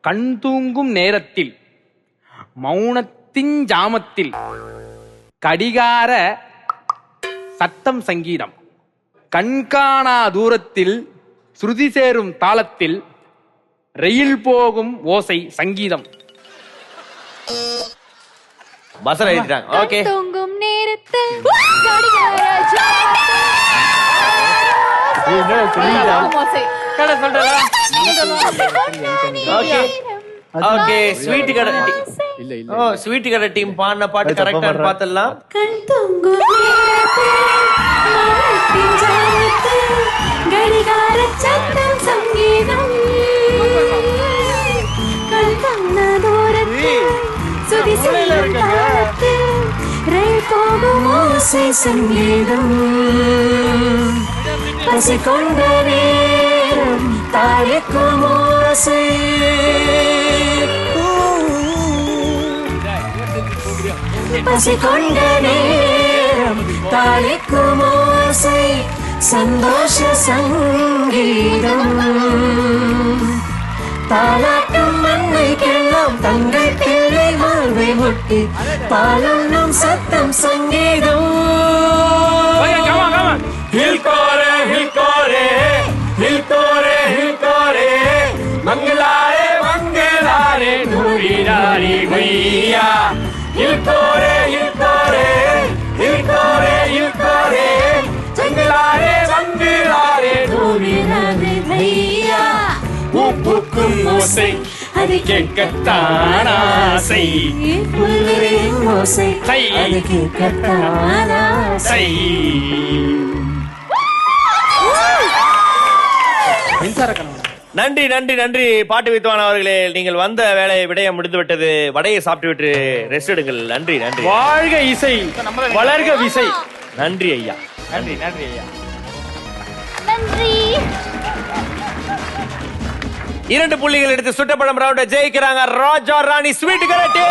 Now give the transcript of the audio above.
கண் தூங்கும் நேரத்தில் மௌனத்தின் ஜாமத்தில் கடிகார சத்தம் சங்கீதம். கண்காணா தூரத்தில் ஸ்ருதி சேரும் தாளத்தில் ரயில் போகும் ஓசை சங்கீதம். பஸ்ல ஏறிட்டாங்க. ஓகே. தூங்கும் நேரத்தில் கடிகார ஓசை. கடை சொல்றதா? Okay okay. ஸ்வீட் கடை இல்ல இல்ல. ஓ ஸ்வீட் கடை டீம் பாடின பாட்டு கரெக்ட்டா பார்த்தலாம். கண் தூங்கும் நேரத்தில் மௌனத்தின் ஜாமத்தில் கடிகார சத்தம் சங்கீதம். கண்காணா தூரத்தில் சுதி சேரும் தாளத்தில் ரயில் போகும் ஓசை சங்கீதம். பசி கொண்ட நேரம் தாளிக்கும் ஓசை. பசி கொண்ட நேரம் தாளிக்கும் ஓசை சந்தோஷ சங்கீதம். தாலாட்டும் மண்ணைக்கெல்லாம் தங்கள் பிள்ளை வாழ்வை முட்டி பாலுண்ணும் சத்தம் சங்கீதம். हिलकोरे हिलकोरे हिलकोरे हिलकोरे मंगलारे मंगलारे नूरी नारी भैया. हिलकोरे हिलकोरे हिलकोरे हिलकोरे मंगलारे मंगलारे नूरी नारी भैया. பூக்கும் ஓசை அது கேட்கத்தான் ஆசை. புல்வெளியின் ஓசை அது கேட்கத்தான் ஆசை. நன்றி நன்றி நன்றி பாட்டு வித்வான் அவர்களே. நீங்கள் வந்த வேலையை விடைய முடிந்து விட்டது. வடையை சாப்பிட்டு விட்டு ரெஸ்ட் எடுங்கள். நன்றி நன்றி. வாழ்க இசை வளர்க விசை. நன்றி ஐயா. நன்றி நன்றி ஐயா. நன்றி. 2 புள்ளிகள் எடுத்து சுட்டப்படம் ரவுண்ட ஜெயிக்கிறாங்க ராஜா ராணி ஸ்வீட் கரட்டி.